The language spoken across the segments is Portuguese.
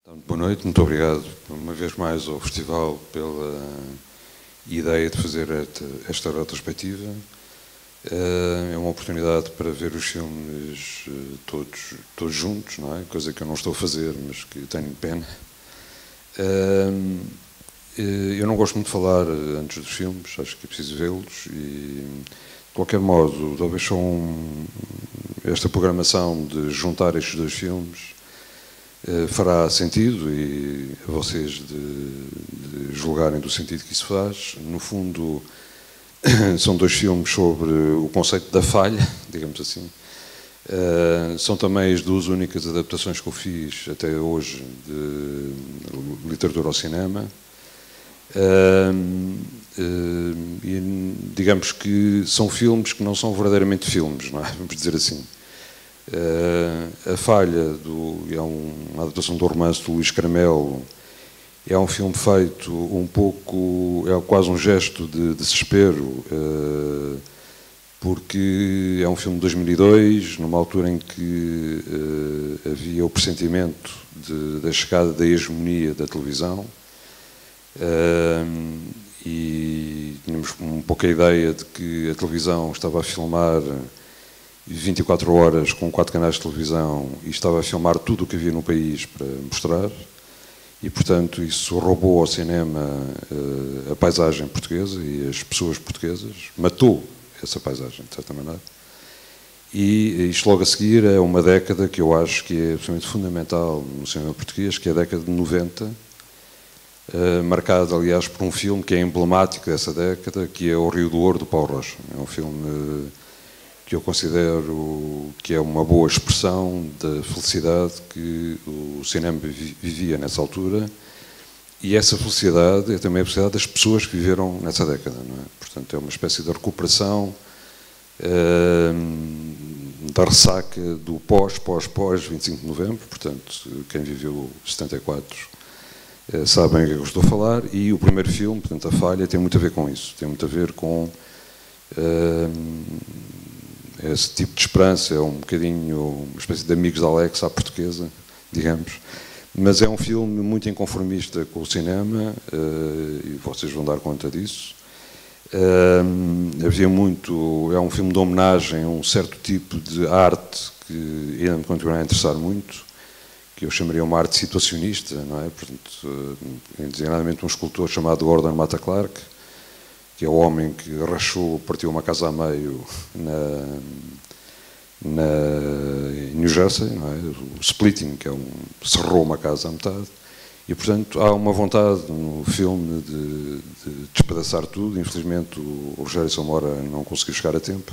Então, boa noite, muito obrigado uma vez mais ao Festival pela ideia de fazer esta retrospectiva. É uma oportunidade para ver os filmes todos juntos, não é? Coisa que eu não estou a fazer, mas que tenho pena. Eu não gosto muito de falar antes dos filmes, acho que é preciso vê-los e, de qualquer modo, talvez esta programação de juntar estes dois filmes fará sentido e a vocês de julgarem do sentido que isso faz. No fundo, são dois filmes sobre o conceito da falha, digamos assim. São também as duas únicas adaptações que eu fiz até hoje de literatura ao cinema. E digamos que são filmes que não são verdadeiramente filmes, não é? Vamos dizer assim. A Falha é uma adaptação do romance do Luís Caramelo. É um filme feito um pouco, é quase um gesto de desespero, porque é um filme de 2002, numa altura em que havia o pressentimento da chegada da hegemonia da televisão, e tínhamos um pouco a ideia de que a televisão estava a filmar 24 horas com 4 canais de televisão e estava a filmar tudo o que havia no país para mostrar, e portanto isso roubou ao cinema a paisagem portuguesa e as pessoas portuguesas, matou essa paisagem de certa maneira. E isto logo a seguir é uma década que eu acho que é absolutamente fundamental no cinema português, que é a década de 90, marcada aliás por um filme que é emblemático dessa década, que é O Rio do Ouro, do Paulo Rocha. É um filme que eu considero que é uma boa expressão da felicidade que o cinema vivia nessa altura, e essa felicidade é também a felicidade das pessoas que viveram nessa década, não é? Portanto, é uma espécie de recuperação da ressaca do pós 25 de novembro. Portanto, quem viveu 74 sabem o que é que eu estou a falar, e o primeiro filme, portanto, A Falha, tem muito a ver com isso, tem muito a ver com esse tipo de esperança. É um bocadinho uma espécie de Amigos de Alex à portuguesa, digamos, mas é um filme muito inconformista com o cinema, e vocês vão dar conta disso. É um filme de homenagem a um certo tipo de arte que ainda me continua a interessar muito, que eu chamaria uma arte situacionista, não é? Portanto, designadamente um escultor chamado Gordon Matta Clark, que é o homem que partiu uma casa a meio em New Jersey, não é? O splitting, que cerrou uma casa à metade, e portanto há uma vontade no filme de despedaçar tudo. Infelizmente o Rogério Samora não conseguiu chegar a tempo,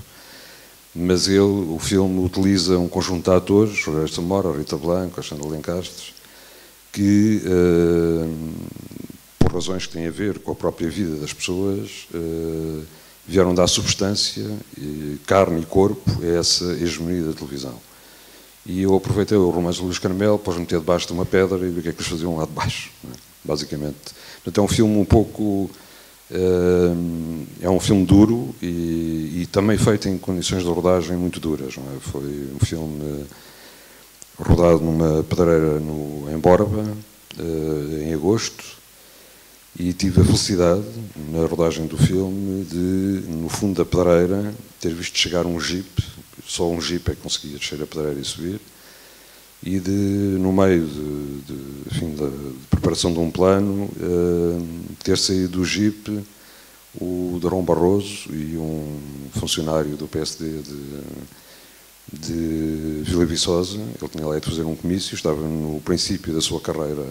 mas o filme utiliza um conjunto de atores, Rogério Samora, Rita Blanco, Alexandre Lencastre, que por razões que têm a ver com a própria vida das pessoas, vieram dar substância, carne e corpo a essa hegemonia da televisão. E eu aproveitei o romance do Luís Caramelo para os meter debaixo de uma pedra e ver o que é que eles faziam lá debaixo, não é? Basicamente. Portanto, é um filme um pouco... é um filme duro e também feito em condições de rodagem muito duras, não é? Foi um filme rodado numa pedreira em Borba, em agosto, e tive a felicidade, na rodagem do filme, de, no fundo da pedreira, ter visto chegar um jeep. Só um jeep é que conseguia descer a pedreira e subir, e no meio de preparação de um plano, ter saído do jeep o Durão Barroso e um funcionário do PSD de Vila Viçosa. Ele tinha lá ido fazer um comício, estava no princípio da sua carreira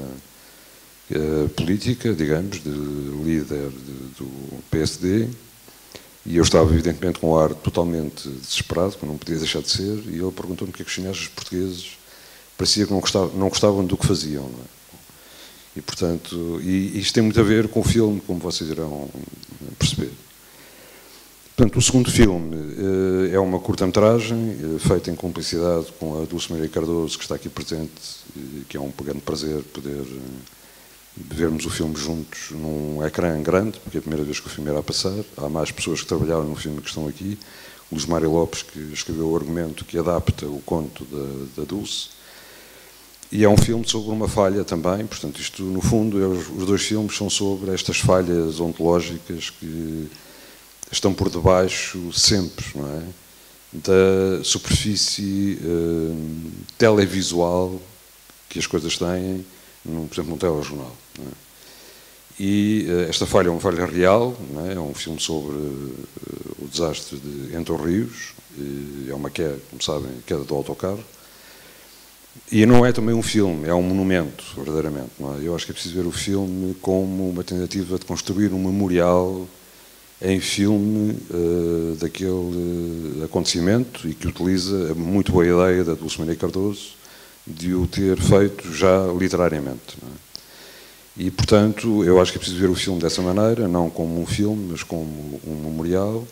política, digamos, de líder do PSD, e eu estava evidentemente com um ar totalmente desesperado, que não podia deixar de ser, e ele perguntou-me porque é que os cineastas portugueses parecia que não gostavam do que faziam, não é? E portanto, isto tem muito a ver com o filme, como vocês irão perceber. Portanto, o segundo filme é uma curta-metragem feita em cumplicidade com a Dulce Maria Cardoso, que está aqui presente, que é um grande prazer poder vermos o filme juntos num ecrã grande, porque é a primeira vez que o filme irá passar. Há mais pessoas que trabalharam no filme que estão aqui. O Luís Mário Lopes, que escreveu o argumento que adapta o conto da Dulce. E é um filme sobre uma falha também, portanto, isto, no fundo, os dois filmes são sobre estas falhas ontológicas que estão por debaixo sempre, não é? Da superfície televisual que as coisas têm, por exemplo, num telejornal. Não é? E esta falha é uma falha real, não é? É um filme sobre o desastre de Entre os Rios, é uma queda, como sabem, queda do autocarro. E não é também um filme, é um monumento, verdadeiramente. Não é? Eu acho que é preciso ver o filme como uma tentativa de construir um memorial em filme daquele acontecimento e que utiliza a muito boa ideia da Dulce Maria Cardoso de o ter feito já literariamente. Não é? E, portanto, eu acho que é preciso ver o filme dessa maneira, não como um filme, mas como um memorial.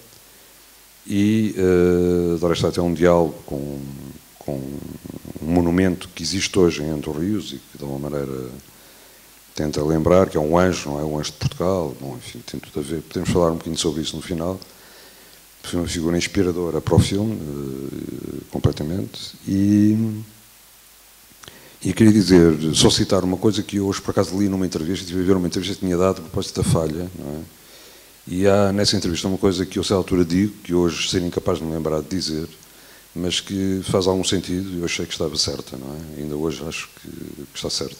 E Dorestad é um diálogo com um monumento que existe hoje em Entre os Rios e que, de alguma maneira, tenta lembrar que é um anjo, não é? Um anjo de Portugal. Bom, enfim, tem tudo a ver. Podemos falar um bocadinho sobre isso no final. Foi uma figura inspiradora para o filme, completamente. E queria dizer, só citar uma coisa que eu hoje, por acaso, li numa entrevista, estive a ver uma entrevista que tinha dado a propósito da falha, não é? E há nessa entrevista uma coisa que eu, a certa altura, digo, que hoje seria incapaz de me lembrar de dizer, mas que faz algum sentido e eu achei que estava certa, não é? Ainda hoje acho que está certa.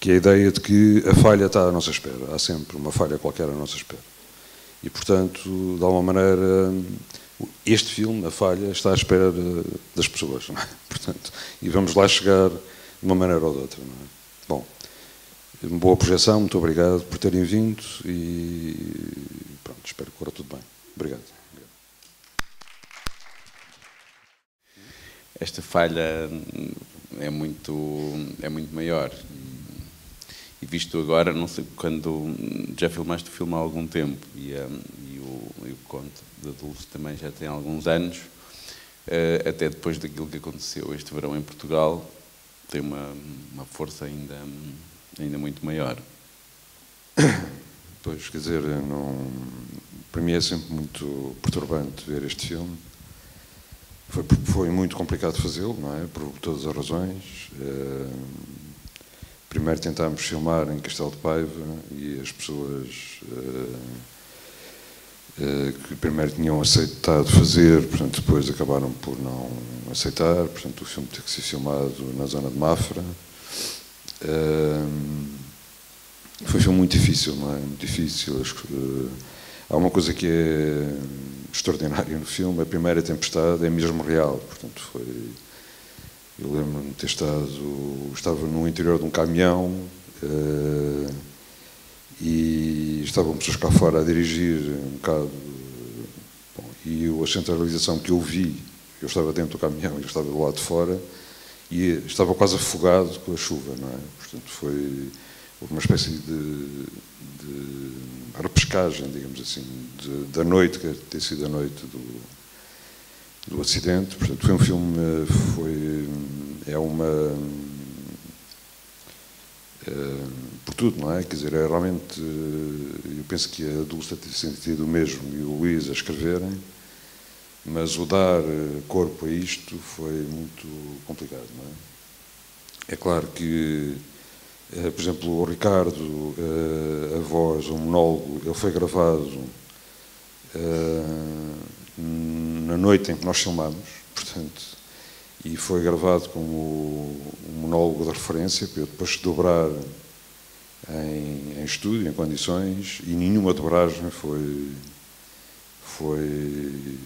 Que é a ideia de que a falha está à nossa espera. Há sempre uma falha qualquer à nossa espera. E, portanto, de alguma maneira, este filme, A Falha, está à espera das pessoas, não é? Portanto, e vamos lá chegar de uma maneira ou de outra, não é? Bom, uma boa projeção, muito obrigado por terem vindo e pronto, espero que corra tudo bem. Obrigado. Esta falha é muito maior. E visto agora, não sei, quando já filmaste o filme há algum tempo e o conto da Dulce também já tem alguns anos, até depois daquilo que aconteceu este verão em Portugal, tem uma força ainda muito maior. Pois, quer dizer, para mim é sempre muito perturbante ver este filme. Foi muito complicado fazê-lo, não é? Por todas as razões. Primeiro tentámos filmar em Castelo de Paiva e as pessoas que primeiro tinham aceitado fazer, portanto, depois acabaram por não aceitar, portanto, o filme teve que ser filmado na zona de Mafra. Foi um filme muito difícil, não é? Muito difícil. Há uma coisa que é extraordinária no filme, a primeira tempestade é mesmo real, portanto, eu lembro-me de ter estava no interior de um caminhão e estavam pessoas cá fora a dirigir um bocado, bom, e a centralização que eu vi, eu estava dentro do caminhão e eu estava do lado de fora e estava quase afogado com a chuva, não é? Portanto, houve uma espécie de repescagem, digamos assim, da noite, que ter sido a noite do acidente. Portanto, foi um filme, por tudo, não é? Quer dizer, é realmente, eu penso que a Dulce tem sentido o mesmo e o Luís a escreverem, mas o dar corpo a isto foi muito complicado, não é? É claro que, por exemplo, o Ricardo, a voz, o monólogo, ele foi gravado na noite em que nós filmamos, portanto, e foi gravado como um monólogo de referência para eu depois dobrar em estúdio, em condições, e nenhuma dobragem foi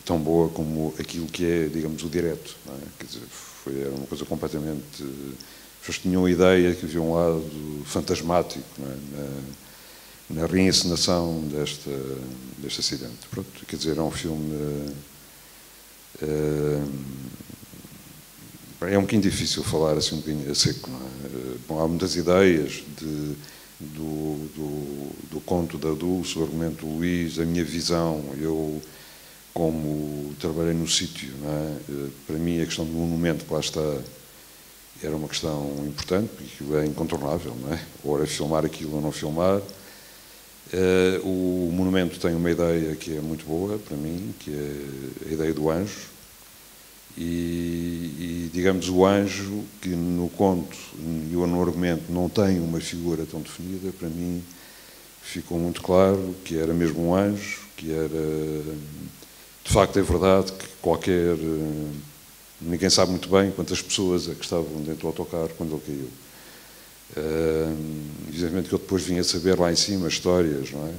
tão boa como aquilo que é, digamos, o direto, não é? Quer dizer, era uma coisa completamente... As pessoas tinham a ideia que havia um lado fantasmático, não é? Na reencenação deste acidente. Pronto, quer dizer, é um filme... é um bocadinho difícil falar assim um bocadinho a seco, não é? Bom, há muitas ideias do conto da Dulce, o argumento do Luís, a minha visão. Eu, como trabalhei no sítio, não é? Para mim a questão do monumento que lá está era uma questão importante, porque aquilo é incontornável, não é? Ou era filmar aquilo ou não filmar. O monumento tem uma ideia que é muito boa para mim, que é a ideia do anjo, E, digamos, o anjo, que no conto e no argumento não tem uma figura tão definida, para mim ficou muito claro que era mesmo um anjo, que era... De facto, é verdade que ninguém sabe muito bem quantas pessoas é que estavam dentro do autocarro quando ele caiu. Evidentemente que eu depois vim a saber lá em cima histórias, não é?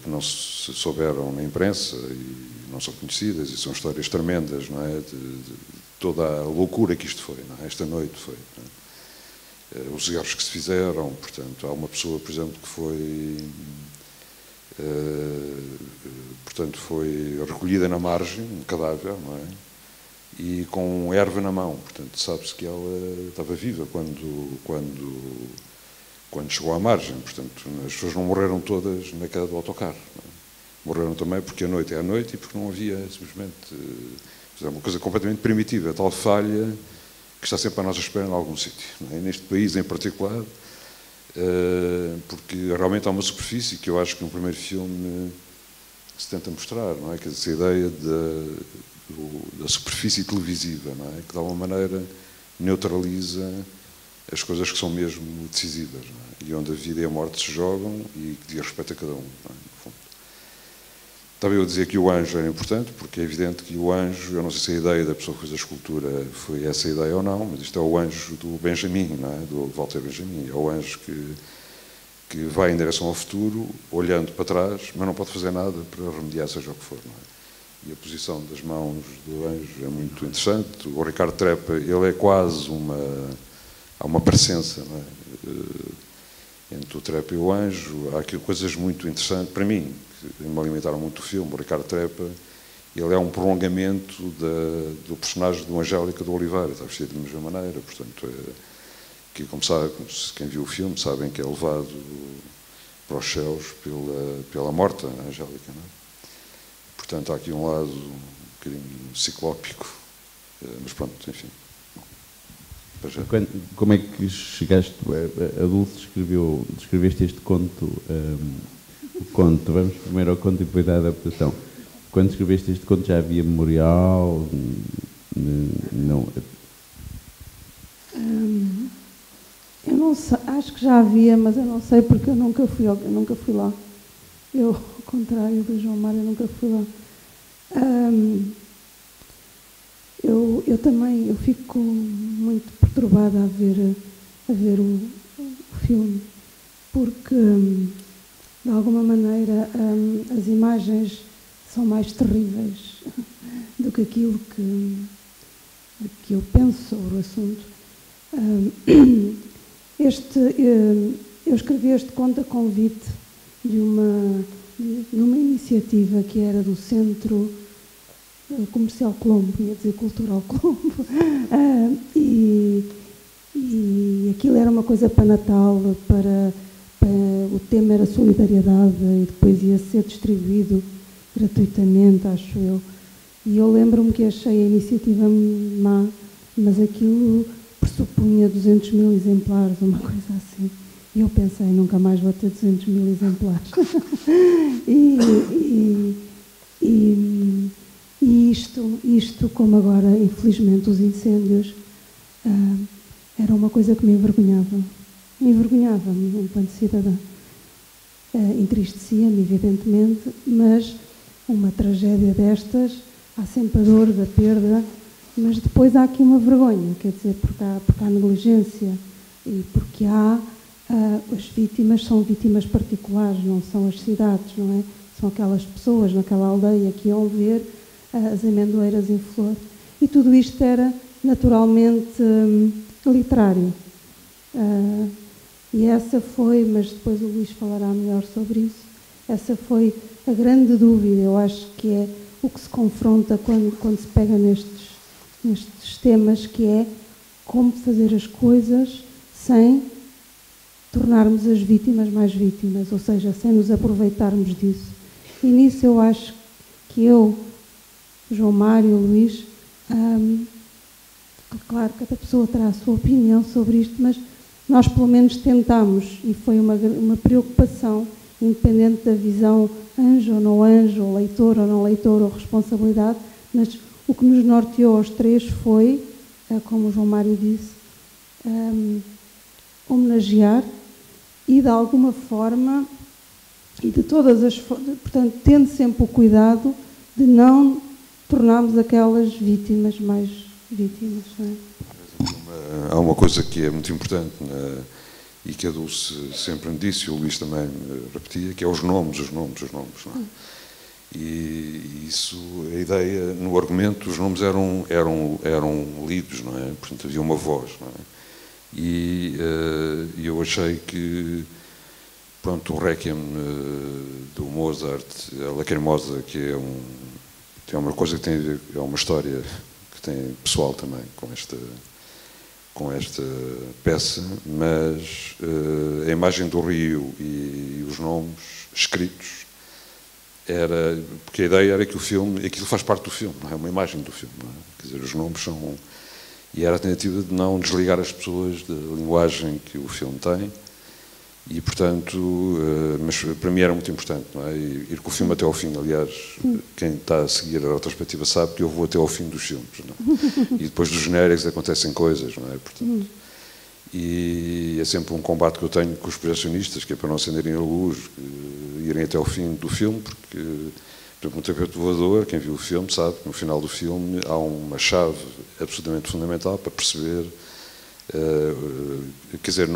Que não se souberam na imprensa e não são conhecidas, e são histórias tremendas, não é? De toda a loucura que isto foi, não é? Esta noite foi. Os erros que se fizeram, portanto, há uma pessoa, por exemplo, que foi... portanto, foi recolhida na margem, um cadáver, não é? E com erva na mão, portanto, sabe-se que ela estava viva quando chegou à margem, portanto, as pessoas não morreram todas na queda do autocarro, não é? Morreram também porque a noite é a noite e porque não havia, simplesmente, uma coisa completamente primitiva, tal falha que está sempre à nossa espera em algum sítio, não é? Neste país em particular, porque realmente há uma superfície que eu acho que no primeiro filme se tenta mostrar, não é? Que essa ideia da superfície televisiva, não é? Que de alguma maneira neutraliza as coisas que são mesmo decisivas, não é? E onde a vida e a morte se jogam e que diz respeito a cada um, não é? No fundo. Estava eu a dizer que o anjo era importante, porque é evidente que o anjo, eu não sei se a ideia da pessoa que fez a escultura foi essa ideia ou não, mas isto é o anjo do Benjamin, não é? Do Walter Benjamin. É o anjo que vai em direção ao futuro, olhando para trás, mas não pode fazer nada para remediar seja o que for, não é? E a posição das mãos do anjo é muito interessante. O Ricardo Trepa, ele é quase há uma presença, não é? Entre o Trepa e o anjo. Há aqui coisas muito interessantes, para mim, que me alimentaram muito o filme. O Ricardo Trepa, ele é um prolongamento do personagem do Angélica do Oliveira, está vestido da mesma maneira, portanto, que, como sabe, quem viu o filme, sabem que é levado para os céus pela morta Angélica, não é? Portanto, há aqui um lado um bocadinho ciclópico, mas pronto, enfim. Como é que chegaste, a Dulce descreveste este conto, vamos primeiro ao conto e depois à adaptação. Quando escreveste este conto já havia memorial? Não. Eu não sei, acho que já havia, mas eu não sei porque eu nunca fui lá. Eu, ao contrário do João Mário, eu nunca fui lá. Eu também, eu fico muito perturbada a ver o filme, porque, de alguma maneira, as imagens são mais terríveis do que aquilo que eu penso sobre o assunto. Eu escrevi este conto a convite de uma iniciativa que era do Centro Comercial Colombo, ia dizer Cultural Colombo, e aquilo era uma coisa para Natal, o tema era solidariedade e depois ia ser distribuído gratuitamente, acho eu. E eu lembro-me que achei a iniciativa má, mas aquilo pressupunha 200 mil exemplares, uma coisa assim. E eu pensei, nunca mais vou ter 200 mil exemplares. E isto, como agora, infelizmente, os incêndios, era uma coisa que me envergonhava-me enquanto cidadã. Entristecia-me, evidentemente, mas uma tragédia destas, há sempre a dor da perda, mas depois há aqui uma vergonha, quer dizer, porque há negligência e porque as vítimas são vítimas particulares, não são as cidades, não é? São aquelas pessoas naquela aldeia que iam ver as amendoeiras em flor. E tudo isto era naturalmente literário. E essa foi, mas depois o Luís falará melhor sobre isso, essa foi a grande dúvida, eu acho que é o que se confronta quando se pega nestes temas, que é como fazer as coisas sem tornarmos as vítimas mais vítimas, ou seja, sem nos aproveitarmos disso. E nisso eu acho que João Mário, Luís, claro que cada pessoa terá a sua opinião sobre isto, mas nós pelo menos tentámos, e foi uma preocupação, independente da visão anjo ou não anjo, ou leitor ou não leitor, ou responsabilidade, mas o que nos norteou aos três foi, como o João Mário disse, homenagear e, de alguma forma, e de todas as formas, portanto, tendo sempre o cuidado de não tornarmos aquelas vítimas mais vítimas. Não é? Há uma coisa que é muito importante, e que a Dulce sempre me disse, e o Luís também repetia, que é os nomes. Não é? E isso, a ideia, no argumento, os nomes eram lidos, não é? Portanto, havia uma voz, não é? E eu achei que, pronto, o Requiem do Mozart, a Lacrimosa, que é uma coisa que tem a ver, é uma história que tem pessoal também com esta peça, mas a imagem do rio e os nomes escritos porque a ideia era que o filme, aquilo faz parte do filme, não é uma imagem do filme, não é? Quer dizer, os nomes são, e era a tentativa de não desligar as pessoas da linguagem que o filme tem, e portanto, mas para mim era muito importante, não é? Ir com o filme até ao fim. Aliás, quem está a seguir a retrospectiva sabe que eu vou até ao fim dos filmes, não é? E depois dos genéricos acontecem coisas, não é? Portanto, e é sempre um combate que eu tenho com os projecionistas, que é para não acenderem a luz, irem até ao fim do filme, porque, por exemplo, no Tapete Voador, quem viu o filme sabe que no final do filme há uma chave absolutamente fundamental para perceber. Quer dizer,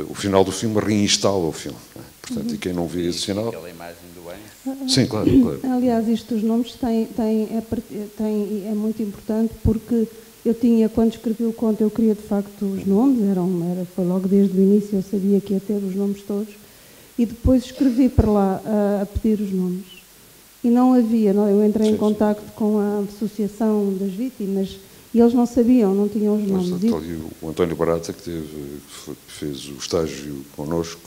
o final do filme reinstala o filme, não é? Portanto, e quem não vê esse final... Aquela imagem do bem. Sim, claro. Aliás, isto dos nomes é muito importante, porque eu tinha, quando escrevi o conto, eu queria de facto os nomes, foi logo desde o início, eu sabia que ia ter os nomes todos, e depois escrevi para lá a pedir os nomes. E não havia, eu entrei em contacto com a Associação das Vítimas, e eles não sabiam, não tinham os nomes. O António Barata, que fez o estágio connosco,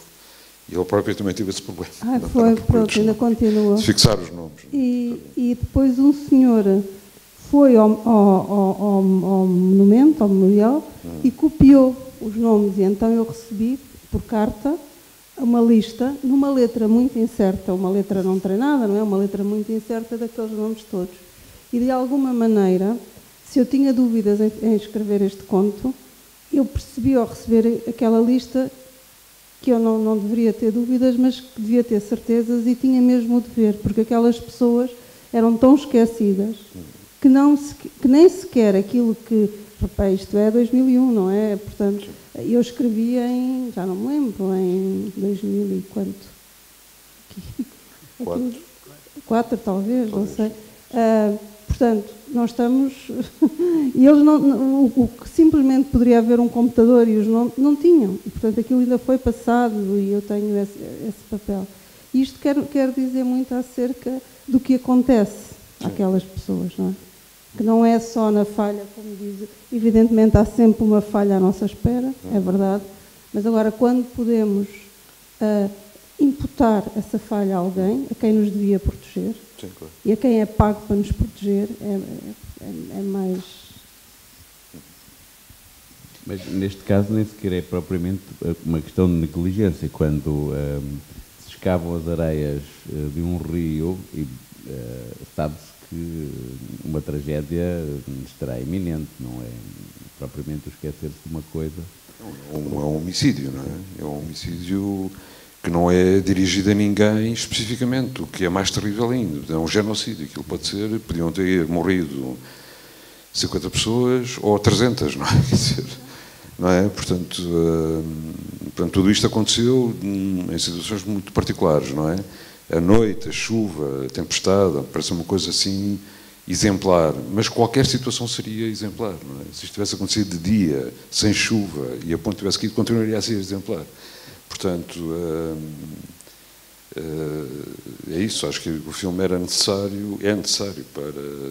e ele próprio também teve esse problema. Pronto, ainda continua. De fixar os nomes. E depois um senhor foi ao monumento, ao memorial, e copiou os nomes. E então eu recebi, por carta, uma lista, numa letra muito incerta, uma letra não treinada, não é? Uma letra muito incerta daqueles nomes todos. E de alguma maneira, se eu tinha dúvidas em escrever este conto, eu percebi ao receber aquela lista que eu não deveria ter dúvidas, mas que devia ter certezas, e tinha mesmo o dever, porque aquelas pessoas eram tão esquecidas que nem sequer aquilo que... Isto é 2001, não é? Portanto, eu escrevia já não me lembro, em 2000 e quanto? 4, talvez, não sei. Portanto, nós estamos... E eles o que simplesmente poderia haver um computador e os nomes não tinham. E, portanto, aquilo ainda foi passado, e eu tenho esse papel. E isto quer dizer muito acerca do que acontece àquelas pessoas, não é? Que não é só na falha, como diz. Evidentemente há sempre uma falha à nossa espera, é verdade. Mas agora, quando podemos imputar essa falha a alguém, a quem nos devia proteger, sim, claro, e a quem é pago para nos proteger, é mais... Mas neste caso nem sequer é propriamente uma questão de negligência, quando se escavam as areias de um rio e sabe-se que uma tragédia estará iminente, não é propriamente o esquecer-se de uma coisa. É um homicídio, não é? É um homicídio que não é dirigido a ninguém especificamente, o que é mais terrível ainda. É um genocídio. Aquilo podiam ter morrido 50 pessoas ou 300, não é? Quer dizer, não é? Portanto, tudo isto aconteceu em situações muito particulares, não é? A noite, a chuva, a tempestade, parece uma coisa assim exemplar, mas qualquer situação seria exemplar, não é? Se isto tivesse acontecido de dia, sem chuva, e a ponto tivesse caído, continuaria a ser exemplar. Portanto, é isso. Acho que o filme é necessário para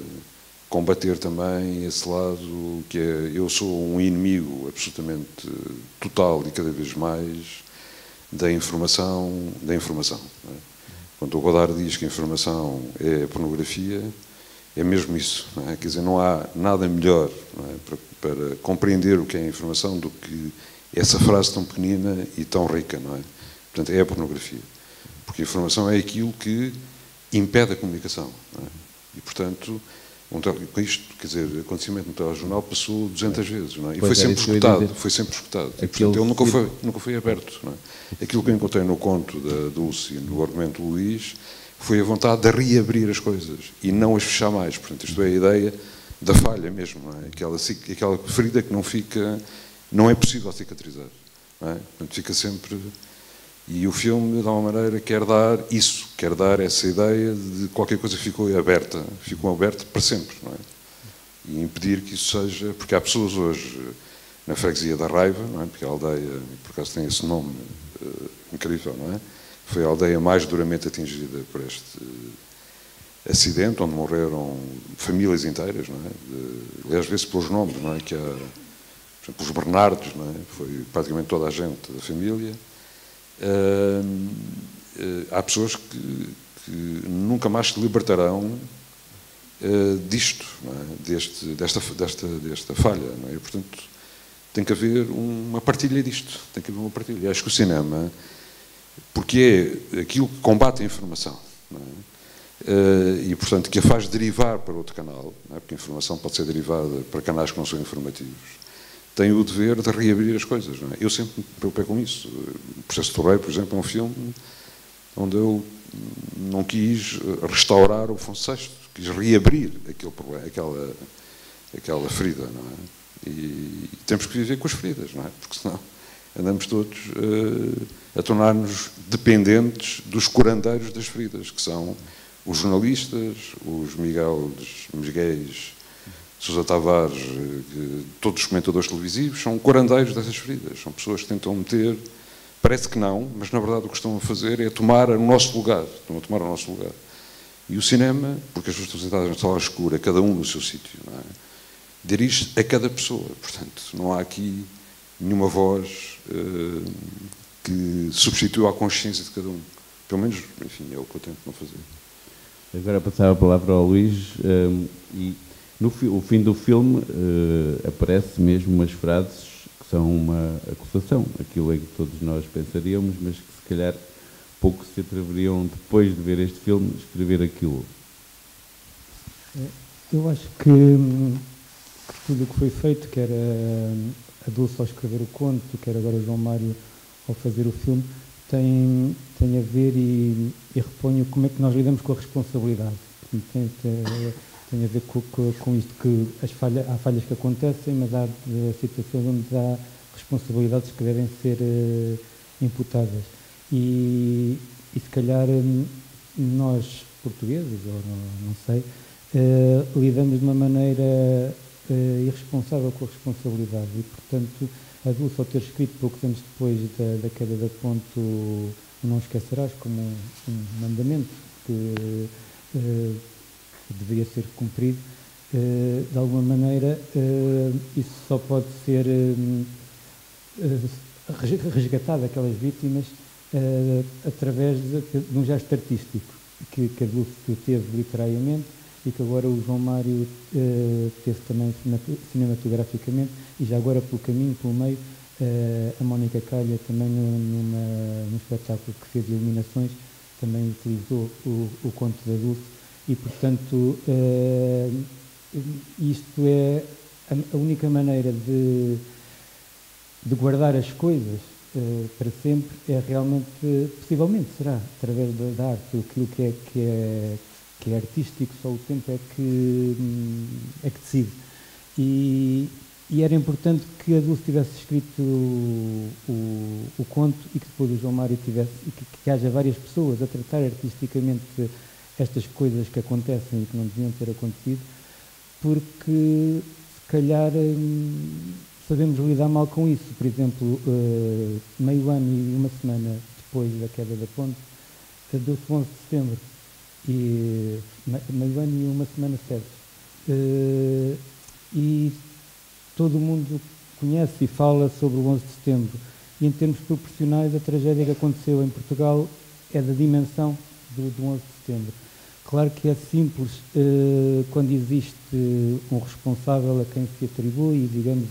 combater também esse lado que é, eu sou um inimigo absolutamente total e cada vez mais da informação, não é? Quando o Godard diz que a informação é pornografia, é mesmo isso, não é? Quer dizer, não há nada melhor, não é, para compreender o que é a informação do que essa frase tão pequenina e tão rica, não é? Portanto, é a pornografia. Porque a informação é aquilo que impede a comunicação, não é? E, portanto, Isto, quer dizer, o acontecimento no telejornal passou 200 vezes, não é? E Pois foi era sempre isso que eu ia escutado, dizer. foi sempre escutado. E, Aquele portanto, ele nunca foi aberto, não é? Aquilo que eu encontrei no conto da Dulce e no argumento do Luís foi a vontade de reabrir as coisas e não as fechar mais. Portanto, isto é a ideia da falha mesmo, não é? Aquela ferida que não é possível cicatrizar, não é? Portanto, fica sempre... E o filme, de alguma maneira, quer dar essa ideia de qualquer coisa que ficou aberta para sempre, não é? E impedir que isso seja... Porque há pessoas hoje na freguesia da Raiva, não é? Porque a aldeia, por acaso tem esse nome incrível, não é? Foi a aldeia mais duramente atingida por este acidente, onde morreram famílias inteiras, não é? Aliás, vê-se pelos nomes, não é? Que há, por exemplo, os Bernardos, não é? Foi praticamente toda a gente da família. Há pessoas que nunca mais se libertarão disto, não é? desta falha, não é? E, portanto, tem que haver uma partilha disto, tem que haver uma partilha. Acho que o cinema, porque é aquilo que combate a informação, não é? E, portanto, que a faz derivar para outro canal, não é? Porque a informação pode ser derivada para canais que não são informativos, tem o dever de reabrir as coisas, não é? Eu sempre me preocupei com isso. O Processo do Rei, por exemplo, é um filme onde eu não quis restaurar o Afonso VI, quis reabrir aquele problema, aquela ferida, não é? E temos que viver com as feridas, não é? Porque senão andamos todos a tornar-nos dependentes dos curandeiros das feridas, que são os jornalistas, os Miguéis, Sousa Tavares, todos os comentadores televisivos, são curandeiros dessas feridas, são pessoas que tentam meter, parece que não, mas na verdade o que estão a fazer é tomar o nosso lugar, E o cinema, porque as pessoas estão sentadas na sala escura, cada um no seu sítio, não é? Dirige-se a cada pessoa, portanto, não há aqui nenhuma voz que substitua a consciência de cada um. Pelo menos, enfim, é o que eu tento não fazer. Agora passar a palavra ao Luís, e no fim do filme aparece mesmo umas frases que são uma acusação, aquilo em que todos nós pensaríamos, mas que se calhar pouco se atreveriam, depois de ver este filme, escrever aquilo. Eu acho que tudo o que foi feito, quer a Dulce ao escrever o conto, quer agora o João Mário ao fazer o filme, tem a ver e reponho como é que nós lidamos com a responsabilidade. Tem a ver com isto, que há falhas que acontecem, mas há situações onde há responsabilidades que devem ser imputadas. E se calhar nós, portugueses, ou não sei, lidamos de uma maneira irresponsável com a responsabilidade. E, portanto, a Dulce, ao ter escrito poucos anos depois da queda da ponte, não esquecerás, como um mandamento que deveria ser cumprido, de alguma maneira isso só pode ser resgatado aquelas vítimas através de um gesto artístico que a Dulce teve literariamente e que agora o João Mário teve também cinematograficamente, e já agora pelo caminho, pelo meio, a Mónica Calha também num espetáculo que fez iluminações também utilizou o conto da Dulce. E, portanto, isto é a única maneira de guardar as coisas para sempre, é realmente, possivelmente será, através da arte. Aquilo que é artístico, só o tempo é que decide. E era importante que a Dulce tivesse escrito o conto e que depois o João Mário tivesse, e que haja várias pessoas a tratar artisticamente estas coisas que acontecem e que não deviam ter acontecido, porque se calhar sabemos lidar mal com isso. Por exemplo, meio ano e uma semana depois da queda da ponte, deu-se 11 de setembro, e meio ano e uma semana certos. E todo o mundo conhece e fala sobre o 11 de setembro. E em termos proporcionais, a tragédia que aconteceu em Portugal é da dimensão do 11 de setembro. Claro que é simples quando existe um responsável a quem se atribui, digamos,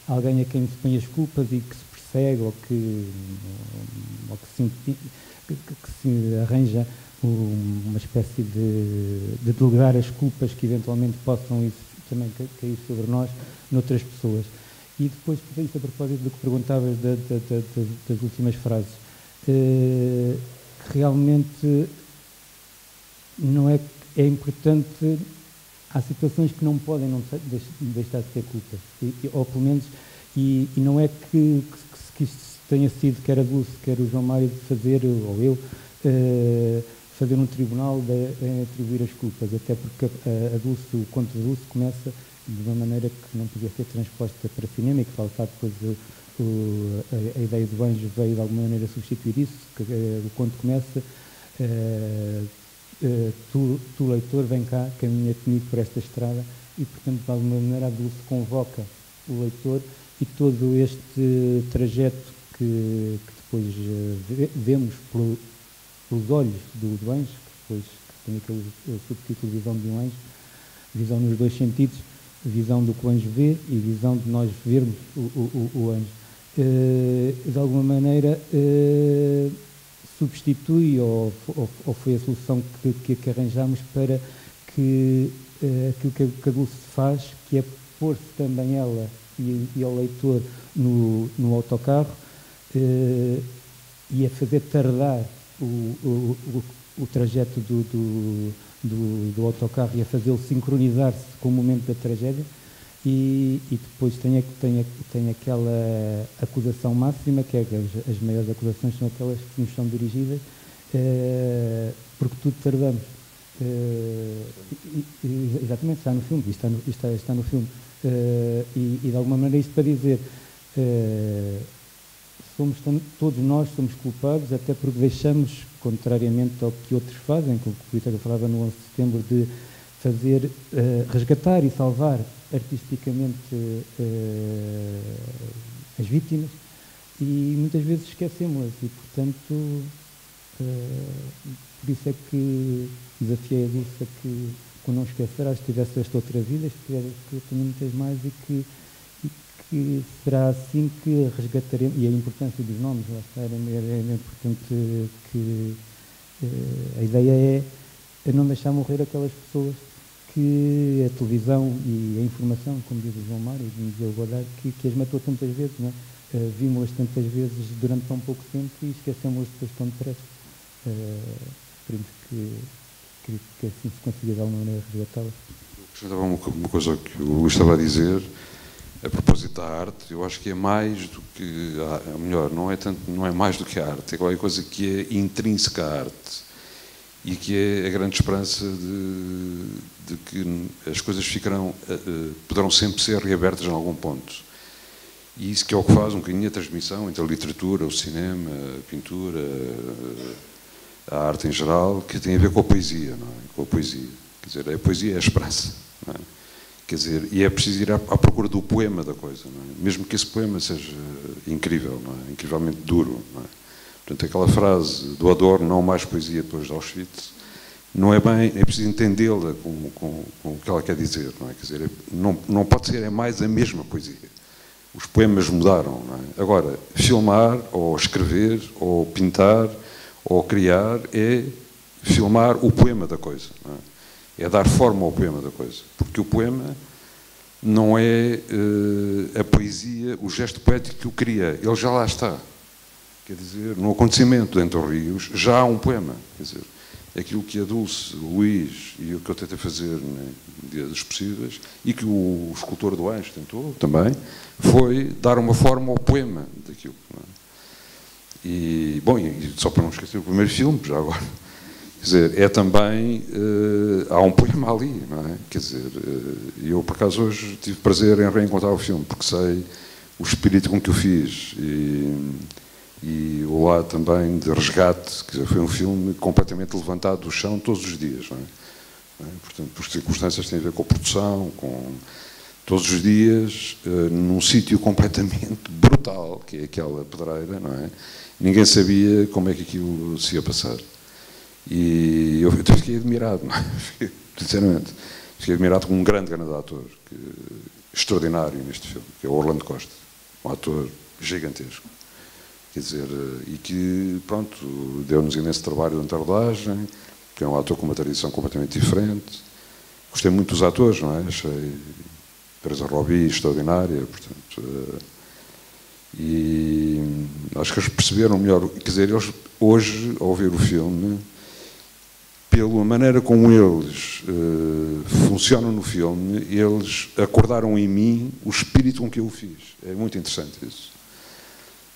alguém a quem se põe as culpas e que se persegue ou que se arranja uma espécie de delegar as culpas que eventualmente possam também cair sobre nós, noutras pessoas. E depois, isso a propósito do que perguntavas das últimas frases, realmente não é importante, há situações que não podem não deixar de ter culpa, ou pelo menos, e não é que isto tenha sido, quer a Dulce, quer o João Mário, de fazer, ou eu, fazer um tribunal de atribuir as culpas, até porque a Dulce, o conto da Dulce começa de uma maneira que não podia ser transposta para cinema e que faltava depois a ideia do anjo veio de alguma maneira substituir isso, que o conto começa, tu leitor, vem cá, caminha comigo por esta estrada, e portanto de alguma maneira a Dulce convoca o leitor, e todo este trajeto que depois vemos pelos olhos do anjo, que depois tem aquele subtítulo Visão de um Anjo, visão nos dois sentidos, visão do que o anjo vê e visão de nós vermos o anjo. De alguma maneira substitui, ou foi a solução que arranjámos para que aquilo que a Dulce faz, que é pôr-se também ela e ao leitor no autocarro, e a fazer tardar o trajeto do autocarro e a fazê-lo sincronizar-se com o momento da tragédia, e depois tem aquela acusação máxima, que é que as maiores acusações são aquelas que nos são dirigidas, porque tudo tardamos. Exatamente, está no filme, está no filme. E de alguma maneira isto para dizer, todos nós somos culpados, até porque deixamos, contrariamente ao que outros fazem, como o Vitor falava no 11 de setembro, de fazer, resgatar e salvar artisticamente as vítimas, e muitas vezes esquecemos-las, e portanto por isso é que desafiei a Dulce a que não esquecerás, se tivesse esta outra vida, que eu tenho muitas mais, e que será assim que resgataremos, e a importância dos nomes, lá está, era importante que a ideia é não deixar morrer aquelas pessoas que a televisão e a informação, como diz o João Mário, e o Godard, que as matou tantas vezes, não é? Vimos-las tantas vezes durante tão pouco tempo e esquecemos-las depois tão depressa. Esperemos que assim se consiga de alguma maneira resgatá-las. Acrescentava uma coisa que o Luís estava a dizer, a propósito da arte. Eu acho que é mais do que, melhor, não é mais do que a arte, é qualquer coisa que é intrínseca à arte, e que é a grande esperança de que as coisas poderão sempre ser reabertas em algum ponto. E isso que é o que faz um bocadinho a transmissão entre a literatura, o cinema, a pintura, a arte em geral, que tem a ver com a poesia, não é? Com a poesia. Quer dizer, a poesia é a esperança, não é? Quer dizer, e é preciso ir à procura do poema da coisa, não é? Mesmo que esse poema seja incrível, não é? Incrivelmente duro, não é? Portanto, aquela frase do Adorno, não mais poesia depois de Auschwitz, não é bem, é preciso entendê-la com o que ela quer dizer, não é? Quer dizer, não pode ser, é mais a mesma poesia. Os poemas mudaram, não é? Agora, filmar, ou escrever, ou pintar, ou criar, é filmar o poema da coisa, não é? É dar forma ao poema da coisa. Porque o poema não é a poesia, o gesto poético que o cria, ele já lá está. Quer dizer, no acontecimento de Entre os Rios, já há um poema. Quer dizer, aquilo que a Dulce, o Luís e o que eu tentei fazer no Dia dos Possíveis, e que o escultor do Anjo tentou também, foi dar uma forma ao poema daquilo. Não é? E, bom, e só para não esquecer o primeiro filme, já agora, quer dizer, é também, há um poema ali, não é? Quer dizer, eu por acaso hoje tive prazer em reencontrar o filme, porque sei o espírito com que o fiz, e o lado também de resgate, quer dizer, foi um filme completamente levantado do chão todos os dias, não é? Portanto, por circunstâncias que têm a ver com a produção, com todos os dias, num sítio completamente brutal, que é aquela pedreira, não é? Ninguém sabia como é que aquilo se ia passar. E eu fiquei admirado, não é? Sinceramente, fiquei admirado com um grande ator, extraordinário neste filme, que é o Orlando Costa, um ator gigantesco. quer dizer, e que, pronto, deu-nos imenso trabalho durante a rodagem, que é um ator com uma tradição completamente diferente. Gostei muito dos atores, não é? Achei Teresa Robi extraordinária, portanto, e acho que eles perceberam melhor, quer dizer, eles hoje, ao ver o filme, pela maneira como eles funcionam no filme, eles acordaram em mim o espírito com que eu o fiz. É muito interessante isso.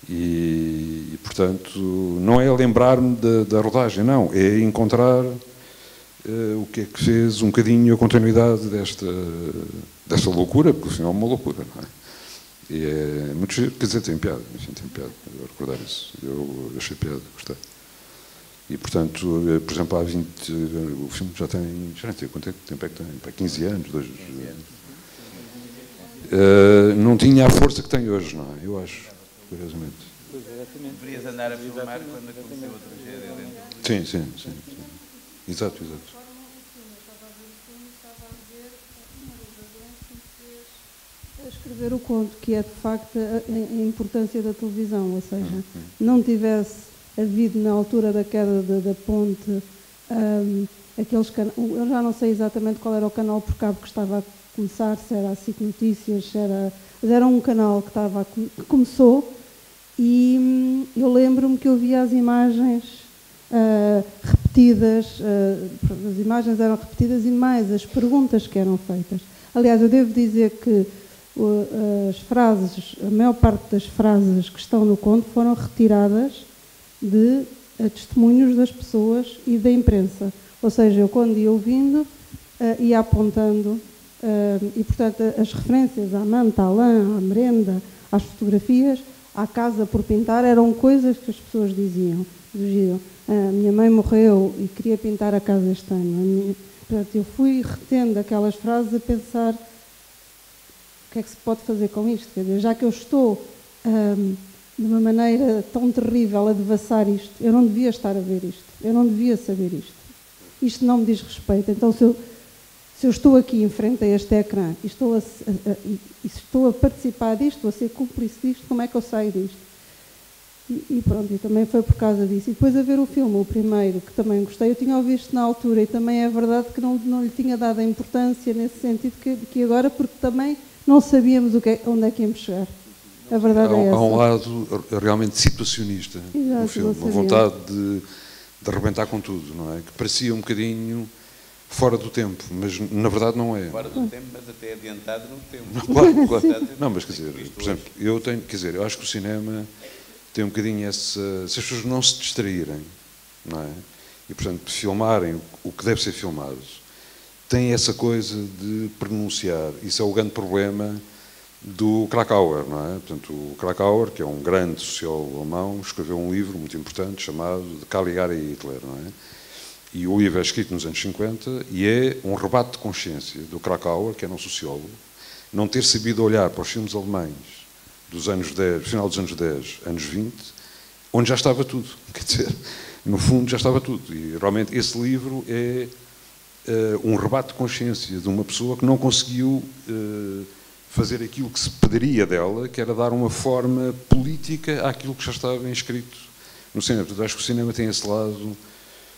E portanto, não é lembrar-me da rodagem, não, é encontrar o que é que fez um bocadinho a continuidade desta loucura, porque o final é uma loucura, não é? E é muito giro, quer dizer, tem piada, enfim, tem piada, eu recordar isso, eu achei piada, gostei. E, portanto, por exemplo, há 20, o filme já não sei quanto tempo é que tem, para 15 anos, 2 não tinha a força que tem hoje, não é? Eu acho, curiosamente. Deverias andar a filmar quando aconteceu a tragédia dentro. Sim. Exato. A escrever o conto, que é de facto a importância da televisão, ou seja, não tivesse havido na altura da queda da ponte aqueles canais, eu já não sei exatamente qual era o canal por cabo que estava a começar, se era a SIC Notícias, mas era um canal que começou, e eu lembro-me que eu via as imagens repetidas, as imagens eram repetidas e mais as perguntas que eram feitas. Aliás, eu devo dizer que as frases, a maior parte das frases que estão no conto foram retiradas de testemunhos das pessoas e da imprensa. Ou seja, eu quando ia ouvindo, ia apontando, e portanto as referências à manta, à lã, à merenda, às fotografias, à casa por pintar, eram coisas que as pessoas diziam. A minha mãe morreu e queria pintar a casa este ano. Portanto, eu fui retendo aquelas frases a pensar o que é que se pode fazer com isto. Quer dizer, já que eu estou de uma maneira tão terrível a devassar isto, eu não devia estar a ver isto, eu não devia saber isto. Isto não me diz respeito. Então, se eu estou aqui em frente a este ecrã e estou a participar disto, estou a ser cúmplice disto, como é que eu saio disto? E pronto, e também foi por causa disso. E depois a ver o filme, o primeiro, que também gostei, eu tinha ouvido isto na altura e também é verdade que não lhe tinha dado a importância nesse sentido que agora, porque também não sabíamos onde é que íamos chegar. A verdade é essa. Há um lado realmente situacionista no filme, uma vontade de arrebentar com tudo, não é? Que parecia um bocadinho fora do tempo, mas na verdade não é. Fora do tempo, mas até adiantado no tempo. Claro. Não, mas quer dizer, por exemplo, eu acho que o cinema tem um bocadinho se as pessoas não se distraírem, não é? E, portanto, filmarem o que deve ser filmado, tem essa coisa de pronunciar. Isso é o grande problema do Krakauer, não é? Portanto, o Krakauer, que é um grande sociólogo alemão, escreveu um livro muito importante chamado De Caligari e Hitler, não é? E o livro é escrito nos anos 50 e é um rebate de consciência do Krakauer, que era um sociólogo, não ter sabido olhar para os filmes alemães dos anos 10, final dos anos 10, anos 20, onde já estava tudo. Quer dizer, no fundo já estava tudo. E realmente esse livro é um rebate de consciência de uma pessoa que não conseguiu fazer aquilo que se pediria dela, que era dar uma forma política àquilo que já estava inscrito no cinema. Portanto, acho que o cinema tem esse lado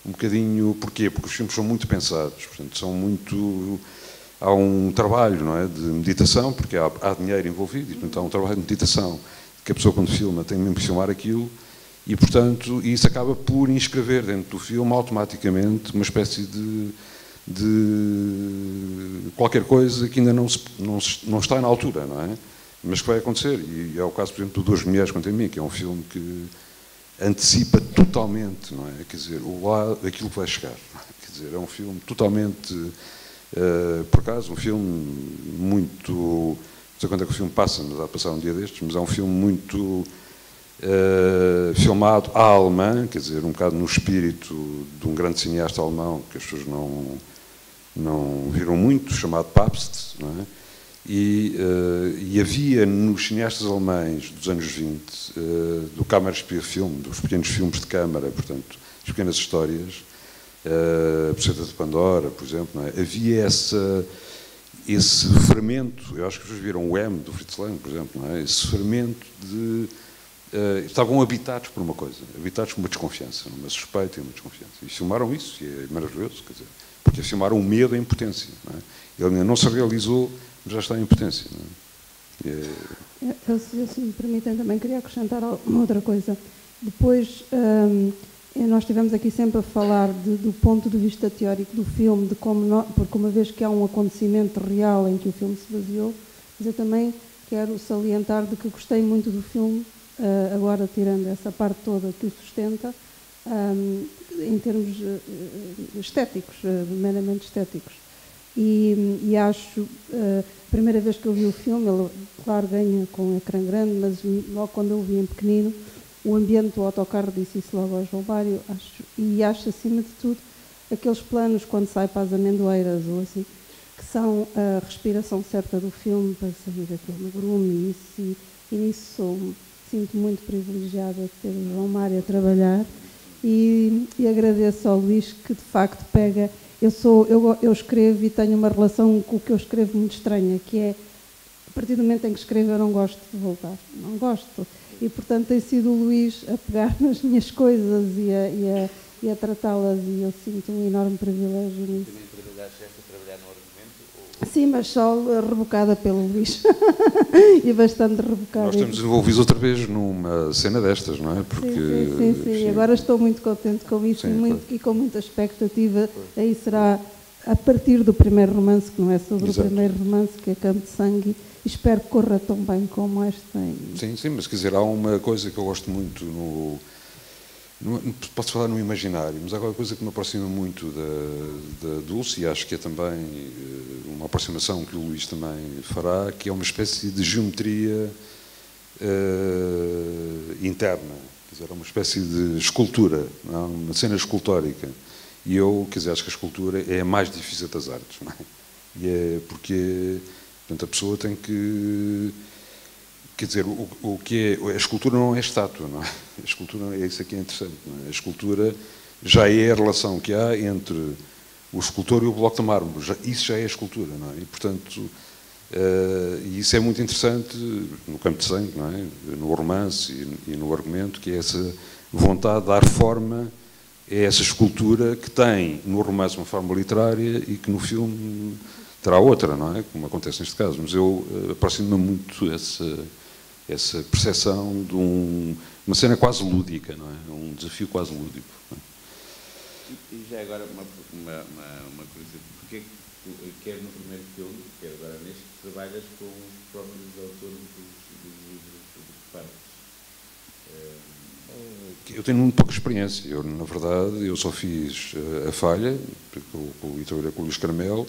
um bocadinho... Porquê? Porque os filmes são muito pensados, portanto, são muito... Há um trabalho, não é, de meditação, porque há dinheiro envolvido, e, portanto, há um trabalho de meditação, que a pessoa, quando filma, tem mesmo que filmar aquilo, e, portanto, isso acaba por inscrever dentro do filme, automaticamente, uma espécie de qualquer coisa que ainda não está na altura, não é? Mas que vai acontecer. E é o caso, por exemplo, do Duas Mulheres contra mim, que é um filme que antecipa totalmente, não é? Quer dizer, aquilo que vai chegar. Quer dizer, é um filme totalmente... por acaso, um filme muito... Não sei quando é que o filme passa, mas há a passar um dia destes, mas é um filme muito filmado à alemã, quer dizer, um bocado no espírito de um grande cineasta alemão, que as pessoas não viram muito, chamado Pabst, não é? E havia nos cineastas alemães dos anos 20, do Kammerspielfilm, dos pequenos filmes de câmara, portanto, as pequenas histórias, a Buceta de Pandora, por exemplo, não é? Havia esse fermento, eu acho que vocês viram o M do Fritz Lang, por exemplo, não é? Esse fermento de estavam habitados por uma coisa, habitados por uma desconfiança, uma suspeita e uma desconfiança. E filmaram isso, e é maravilhoso, quer dizer, porque filmaram o medo e a impotência. Não é? Ele ainda não se realizou, mas já está em impotência. Não é? Se me permitem, também queria acrescentar uma outra coisa. Depois, nós estivemos aqui sempre a falar do ponto de vista teórico do filme, de como porque uma vez que há um acontecimento real em que o filme se baseou, mas eu também quero salientar de que gostei muito do filme, agora tirando essa parte toda que o sustenta, em termos estéticos, meramente estéticos. E acho, a primeira vez que eu vi o filme, ele, claro, ganha com um ecrã grande, mas logo quando eu o vi em pequenino, o ambiente do autocarro, disse isso logo ao João Mário, acho acima de tudo aqueles planos quando sai para as amendoeiras ou assim, que são a respiração certa do filme para sair aquele negrume e nisso sinto muito privilegiada de ter o João Mário a trabalhar e agradeço ao Luís que de facto pega. Eu escrevo e tenho uma relação com o que eu escrevo muito estranha, que é a partir do momento em que escrevo eu não gosto de voltar, não gosto. E, portanto, tem sido o Luís a pegar nas minhas coisas e a tratá-las, e eu sinto um enorme privilégio nisso. Também trabalhaste a trabalhar no argumento? Sim, mas só rebocada pelo Luís. E bastante rebocada. Nós estamos envolvidos outra vez numa cena destas, não é? Porque, sim. Agora estou muito contente com isso e com muita expectativa. Aí será a partir do primeiro romance, que não é sobre o primeiro romance, que é Campo de Sangue. Espero que corra tão bem como esta. Sim, mas quer dizer, há uma coisa que eu gosto muito posso falar no imaginário, mas há uma coisa que me aproxima muito da Dulce, e acho que é também uma aproximação que o Luís também fará, que é uma espécie de geometria interna, quer dizer, é uma espécie de escultura, não é? Uma cena escultórica. E eu, quer dizer, acho que a escultura é a mais difícil das artes, não é? E é porque... Portanto, a pessoa tem que... Quer dizer, o que é... A escultura não é estátua, não é? A escultura, é isso aqui é interessante, não é? A escultura já é a relação que há entre o escultor e o bloco de mármore. Isso já é a escultura, não é? E, portanto, e isso é muito interessante no Campo de Sangue, não é? No romance e no argumento, que é essa vontade de dar forma a essa escultura que tem no romance uma forma literária e que no filme... terá outra, não é? Como acontece neste caso. Mas eu aproximo-me muito essa percepção de uma cena quase lúdica, não é? Um desafio quase lúdico. E já agora uma curiosidade. Porquê que, quer no primeiro filme, quer agora neste, trabalhas com os próprios autores dos livros de partes? Eu tenho muito pouca experiência. Eu, na verdade, eu só fiz A Falha, com o Luís Caramelo,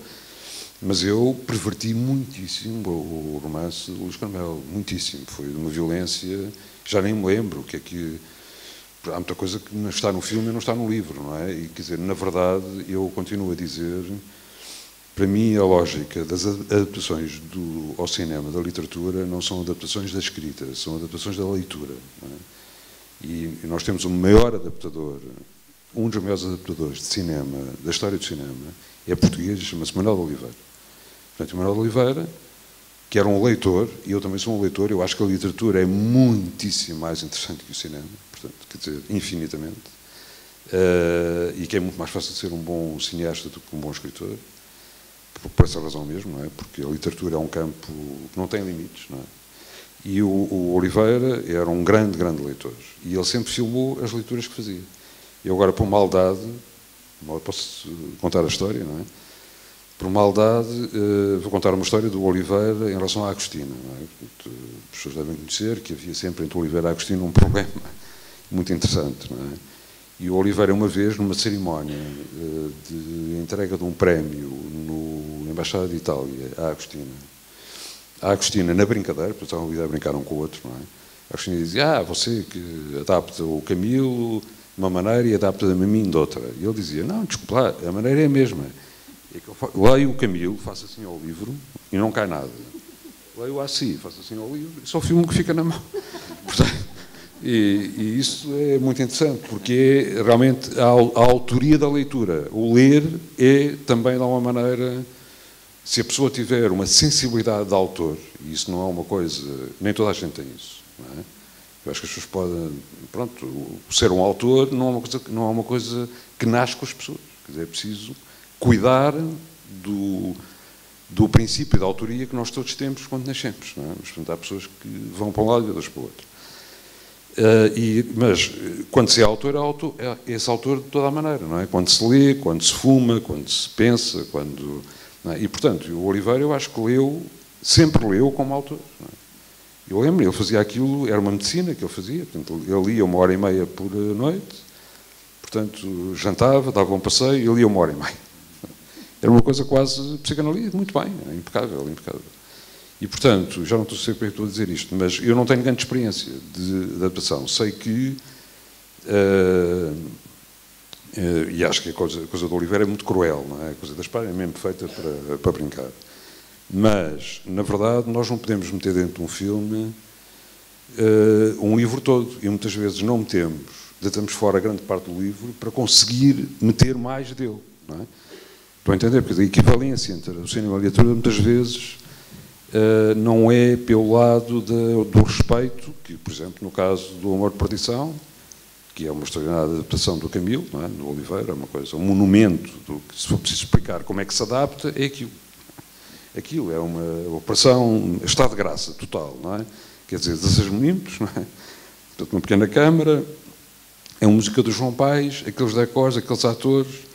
mas eu perverti muitíssimo o romance do Luís Caramelo, muitíssimo. Foi de uma violência, já nem me lembro, que é que... Há muita coisa que não está no filme e não está no livro, não é? E, quer dizer, na verdade, eu continuo a dizer, para mim, a lógica das adaptações ao cinema, da literatura, não são adaptações da escrita, são adaptações da leitura, não é? E nós temos o maior adaptador, um dos maiores adaptadores de cinema, da história do cinema, é português, chama-se Manuel de Oliveira. Portanto, o Manuel de Oliveira, que era um leitor, e eu também sou um leitor, eu acho que a literatura é muitíssimo mais interessante que o cinema, portanto, quer dizer, infinitamente, e que é muito mais fácil de ser um bom cineasta do que um bom escritor, por essa razão mesmo, não é? Porque a literatura é um campo que não tem limites, não é? E o Oliveira era um grande leitor, e ele sempre filmou as leituras que fazia. Eu agora, por maldade, posso contar a história, não é? Por maldade, vou contar uma história do Oliveira em relação à Agostina. Não é? As pessoas devem conhecer que havia sempre entre o Oliveira e a Agostina um problema muito interessante. Não é? E o Oliveira, uma vez, numa cerimónia de entrega de um prémio na Embaixada de Itália à Agostina, na brincadeira, porque estavam a brincar um com o outro, não é? A Agostina dizia, você que adapta o Camilo de uma maneira e adapta-me a mim de outra. E ele dizia, não, desculpa lá, a maneira é a mesma. É que eu leio o Camilo, faço assim ao livro e não cai nada. Leio assim, faço assim ao livro e só filmo o que fica na mão. Portanto, e isso é muito interessante, porque é realmente a autoria da leitura. O ler é também, de alguma maneira, se a pessoa tiver uma sensibilidade de autor, e isso não é uma coisa, nem toda a gente tem isso, não é? Eu acho que as pessoas podem... Pronto, ser um autor não é uma coisa que nasce com as pessoas. Quer dizer, é preciso cuidar do princípio da autoria que nós todos temos quando nascemos. Não é? Mas, portanto, há pessoas que vão para um lado e outras para o outro. Mas, quando se é autor é esse autor de toda a maneira. Não é? Quando se lê, quando se fuma, quando se pensa, quando... Não é? E, portanto, o Oliveira, eu acho que sempre leu como autor. Não é? Eu lembro, ele fazia aquilo, era uma medicina que ele fazia, portanto, ele lia 1h30 por noite, portanto, jantava, dava um passeio, ele lia 1h30. Era uma coisa quase psicanalítica, muito bem, impecável, impecável. E, portanto, já não sei porque estou a dizer isto, mas eu não tenho grande experiência de adaptação. Sei que, e acho que a coisa do Oliveira é muito cruel, não é? A coisa da Espanha é mesmo feita para brincar. Mas, na verdade, nós não podemos meter dentro de um filme um livro todo. E muitas vezes não metemos, deitamos fora grande parte do livro para conseguir meter mais dele. Não é? Estou a entender? Porque a equivalência entre o cinema e a literatura, muitas vezes, não é pelo lado do respeito, que, por exemplo, no caso do Amor de Perdição, que é uma extraordinária adaptação do Camilo, não é? Do Oliveira, é uma coisa, um monumento, se for preciso explicar como é que se adapta, é aquilo. Aquilo é uma operação, estado de graça total, não é? Quer dizer, 16 minutos, não é? Portanto, uma pequena câmara, é uma música do João Paes, aqueles decors, aqueles atores,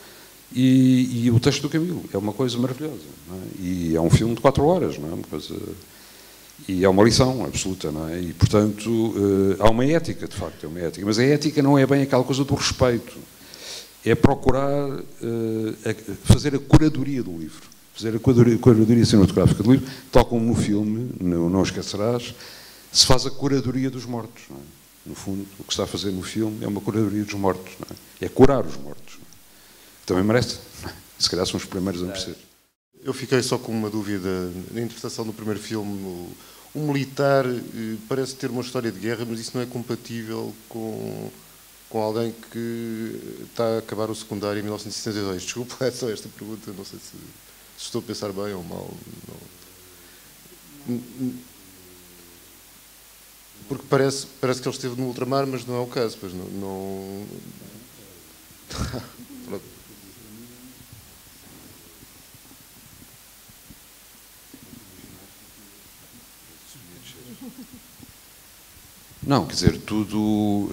e o texto do Camilo. É uma coisa maravilhosa, não é? E é um filme de 4 horas, não é? Uma coisa, e é uma lição absoluta, não é? E, portanto, há uma ética, de facto, é uma ética. Mas a ética não é bem aquela coisa do respeito. É procurar fazer a curadoria do livro. Fazer a curadoria cinematográfica do livro, tal como no filme, Não Esquecerás, se faz a curadoria dos mortos. Não é? No fundo, o que se está a fazer no filme é uma curadoria dos mortos. Não é? É curar os mortos. Não é? Também merece. Não é? Se calhar são os primeiros a merecer. Eu fiquei só com uma dúvida. Na interpretação do primeiro filme, o militar parece ter uma história de guerra, mas isso não é compatível com alguém que está a acabar o secundário em 1962. Desculpa, é só esta pergunta, não sei se estou a pensar bem ou mal. Não. Porque parece que ele esteve no ultramar, mas não é o caso. Pois não... Não, quer dizer, tudo...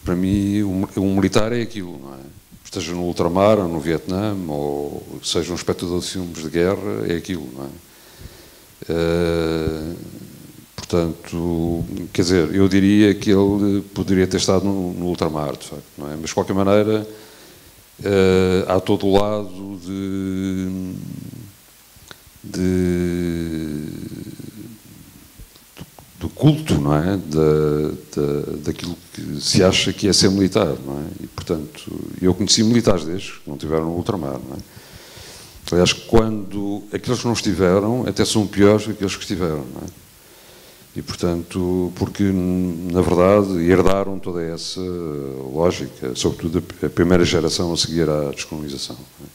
para mim, um militar é aquilo, não é? Esteja no ultramar, ou no Vietnã, ou seja um espectador de filmes de guerra, é aquilo, não é? Portanto, quer dizer, eu diria que ele poderia ter estado no ultramar, de facto, não é? Mas, de qualquer maneira, há todo o lado do culto, não é? Daquilo que se acha que é ser militar, não é? E, portanto, eu conheci militares destes que não estiveram no ultramar, não é? Aliás, quando aqueles que não estiveram até são piores que aqueles que estiveram, não é? E, portanto, porque, na verdade, herdaram toda essa lógica, sobretudo a primeira geração a seguir à descolonização, não é?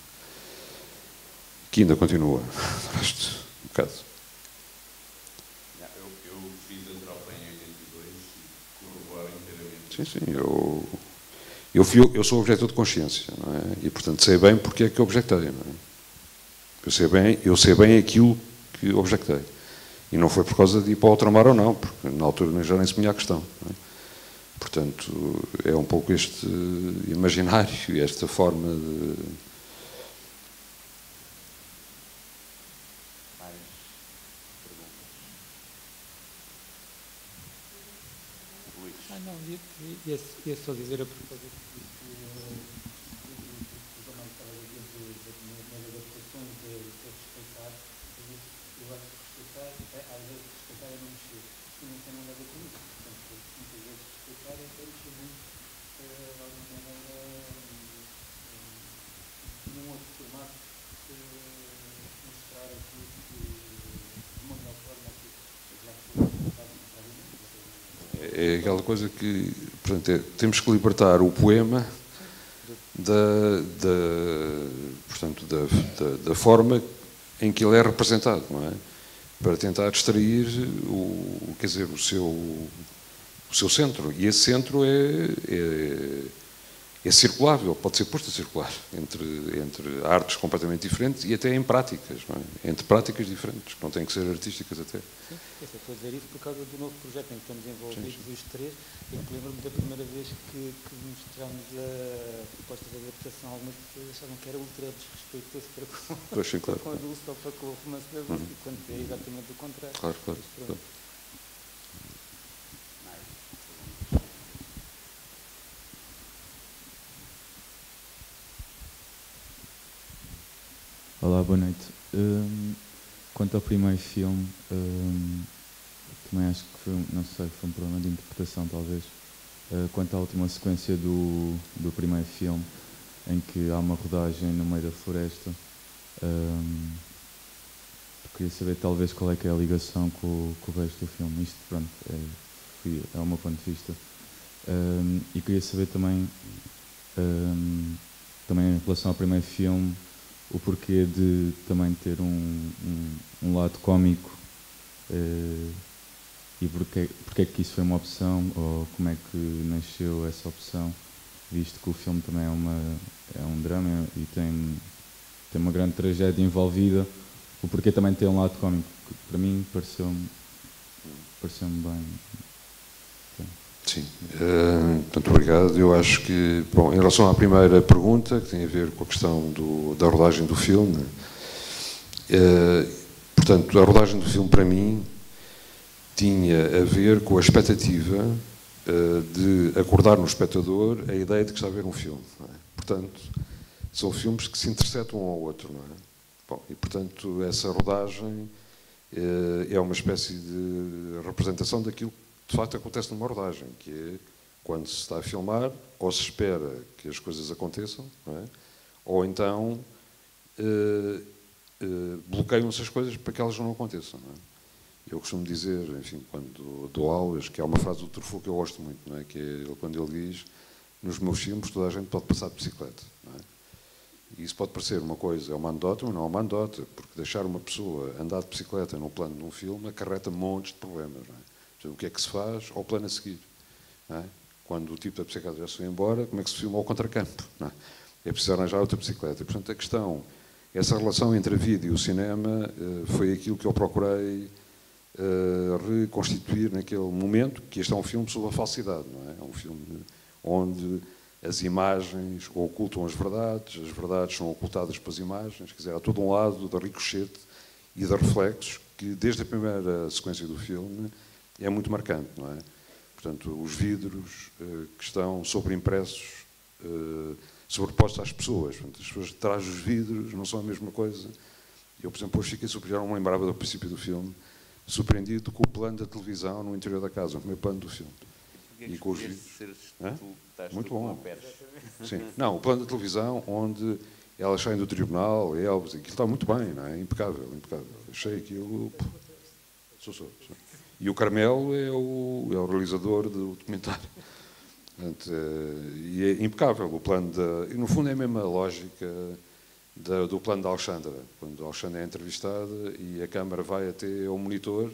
Que ainda continua, de resto, um bocado. Sim, eu sou objetor de consciência, não é? E, portanto, sei bem porque é que objetei, não é? Eu sei bem aquilo que objetei. E não foi por causa de ir para o ultramar ou não, porque na altura já nem se punha a questão, não é? Portanto, é um pouco este imaginário e esta forma de... Não, ia só dizer a propósito disso que o João Mário estava a dizer nas adaptações de respeitar, eu acho que respeitar, às vezes respeitar é não mexer, e não tem nada a ver com isso, portanto, muitas vezes respeitar é até mexer muito, de alguma maneira, num outro formato, mostrar aquilo de uma melhor forma que já foi É aquela coisa que, portanto, temos que libertar o poema da forma em que ele é representado, não é? Para tentar extrair quer dizer, o seu centro. E esse centro é circulável, pode ser posto a circular entre artes completamente diferentes e até em práticas, não é? Entre práticas diferentes, que não têm que ser artísticas até. Sim, eu estou a dizer isso por causa do novo projeto em que estamos envolvidos, os três. Eu lembro-me da primeira vez que mostramos a proposta de adaptação, algumas pessoas achavam que era ultra desrespeitoso para com a Dulce ou para com o romance da Dulce, quando é exatamente o contrário. Claro. Olá, boa noite. Quanto ao primeiro filme, também acho que foi, não sei, foi um problema de interpretação talvez. Quanto à última sequência do primeiro filme, em que há uma rodagem no meio da floresta, queria saber talvez qual é que é a ligação com o resto do filme. Isto, pronto, é o meu ponto de vista. E queria saber também em relação ao primeiro filme, o porquê de também ter um lado cómico, e porque é que isso foi uma opção, ou como é que nasceu essa opção, visto que o filme também é um drama e tem uma grande tragédia envolvida, o porquê também ter um lado cómico, que para mim pareceu-me bem. Sim, muito obrigado. Eu acho que, bom, em relação à primeira pergunta, que tem a ver com a questão da rodagem do filme, portanto, a rodagem do filme, para mim, tinha a ver com a expectativa de acordar no espectador a ideia de que está a ver um filme. Não é? Portanto, são filmes que se interceptam um ao outro. Não é? Bom, e, portanto, essa rodagem é uma espécie de representação daquilo que de facto acontece numa rodagem, que é quando se está a filmar, ou se espera que as coisas aconteçam, não é? Ou então bloqueiam-se as coisas para que elas não aconteçam. Não é? Eu costumo dizer, enfim, quando dou aulas, que há uma frase do Truffaut que eu gosto muito, não é? Que é quando ele diz: nos meus filmes toda a gente pode passar de bicicleta. Não é? E isso pode parecer uma coisa, é uma anedota, mas não é uma anedota, porque deixar uma pessoa andar de bicicleta no plano de um filme acarreta montes de problemas. Não é? O que é que se faz ao plano a seguir? Não é? Quando o tipo da bicicleta já se foi embora, como é que se filma ao contracampo? Não é? É preciso arranjar outra bicicleta. E, portanto, a questão, essa relação entre a vida e o cinema foi aquilo que eu procurei reconstituir naquele momento, que este é um filme sobre a falsidade. Não é? É um filme onde as imagens ocultam as verdades são ocultadas pelas imagens, quer dizer, há todo um lado da ricochete e de reflexos que, desde a primeira sequência do filme, é muito marcante, não é? Portanto, os vidros que estão sobreimpressos, sobrepostos às pessoas. Portanto, as pessoas de trás dos vidros não são a mesma coisa. Eu, por exemplo, hoje fiquei surpreendido, não me lembrava do princípio do filme, surpreendido com o plano da televisão no interior da casa, o primeiro plano do filme. E com os vidros. Muito bom. Sim. Não, o plano da televisão, onde elas saem do tribunal, aquilo está muito bem, não é? Impecável, impecável. Achei aquilo... Sou. E o Carmelo é o realizador do documentário. Portanto, e é impecável o plano e no fundo é a mesma lógica do plano da Alexandra. Quando a Alexandra é entrevistada e a câmara vai até ao monitor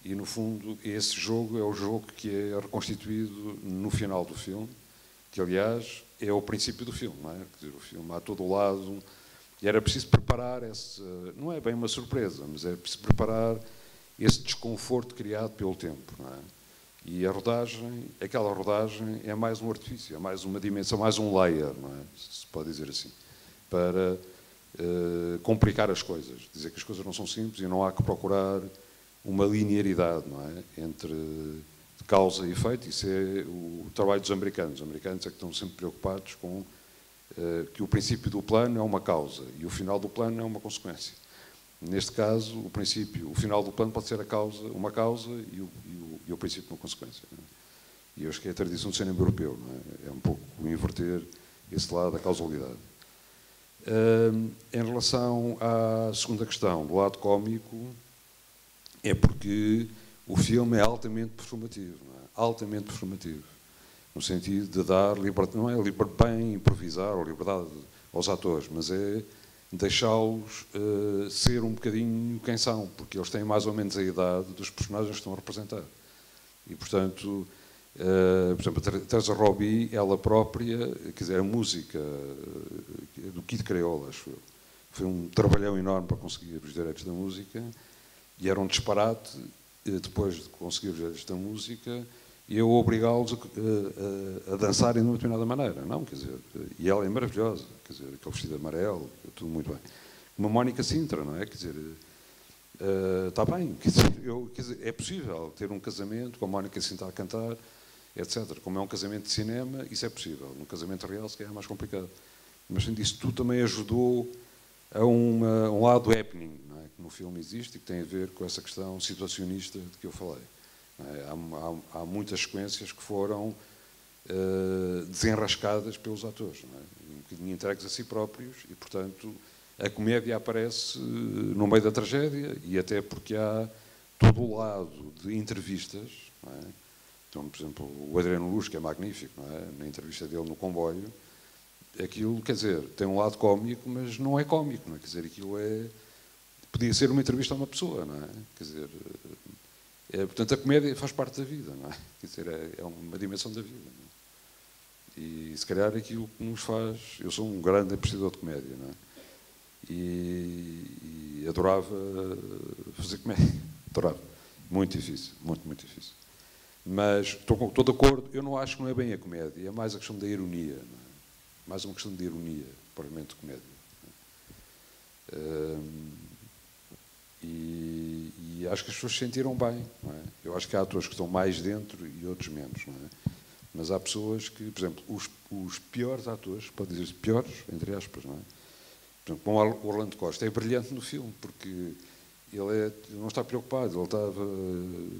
e, no fundo, esse jogo é o jogo que é reconstituído no final do filme, que, aliás, é o princípio do filme. Não é? Quer dizer, o filme há todo o lado... E era preciso preparar não é bem uma surpresa, mas era preciso preparar esse desconforto criado pelo tempo. Não é? E aquela rodagem é mais um artifício, é mais uma dimensão, mais um layer, não é? Se pode dizer assim, para complicar as coisas, dizer que as coisas não são simples e não há que procurar uma linearidade, não é? Entre causa e efeito. Isso é o trabalho dos americanos. Os americanos é que estão sempre preocupados com que o princípio do plano é uma causa e o final do plano é uma consequência. Neste caso, o final do plano pode ser uma causa e o princípio uma consequência. Não é? E eu acho que é a tradição do cinema europeu, não é? É um pouco inverter esse lado da causalidade. Em relação à segunda questão, do lado cómico, é porque o filme é altamente performativo, não é? Altamente performativo, no sentido de dar liberdade, não é bem improvisar ou liberdade aos atores, mas é deixá-los ser um bocadinho quem são, porque eles têm mais ou menos a idade dos personagens que estão a representar. E, portanto, por exemplo, a Teresa Robbie, ela própria, quer dizer, a música do Kid Creole, acho eu, foi um trabalhão enorme para conseguir os direitos da música, e era um disparate, depois de conseguir os direitos da música, eu obrigá-los a dançarem de uma determinada maneira, não? Quer dizer, e ela é maravilhosa, quer dizer, aquele vestido amarelo, tudo muito bem. Uma Mónica Sintra, não é? Quer dizer, está bem, quer dizer, é possível ter um casamento com a Mónica Sintra a cantar, etc. Como é um casamento de cinema, isso é possível. Num casamento real, se calhar é mais complicado. Mas, além disso, tudo também ajudou a um lado happening, não é? Que no filme existe e que tem a ver com essa questão situacionista de que eu falei. Há muitas sequências que foram desenrascadas pelos atores, não é? Um bocadinho entregues a si próprios e, portanto, a comédia aparece no meio da tragédia e até porque há todo o lado de entrevistas, não é? Então, por exemplo, o Adriano Luz, que é magnífico, não é? Na entrevista dele no comboio, aquilo, quer dizer, tem um lado cómico, mas não é cómico, não é? Quer dizer, aquilo podia ser uma entrevista a uma pessoa, não é? Quer dizer, portanto, a comédia faz parte da vida, não é? Quer dizer, é uma dimensão da vida, não é? E, se calhar, aquilo que nos faz... Eu sou um grande apreciador de comédia, não é? E adorava fazer comédia, adorava. Muito difícil, muito difícil. Mas estou de acordo, eu não acho que não é bem a comédia, é mais a questão da ironia, não é? Mais uma questão de ironia, provavelmente, de comédia. E acho que as pessoas se sentiram bem, não é? Eu acho que há atores que estão mais dentro e outros menos, não é? Mas há pessoas que, por exemplo, os piores atores, pode dizer-se piores, entre aspas, não é? Por exemplo, como o Orlando Costa, é brilhante no filme, porque ele não está preocupado, ele estava,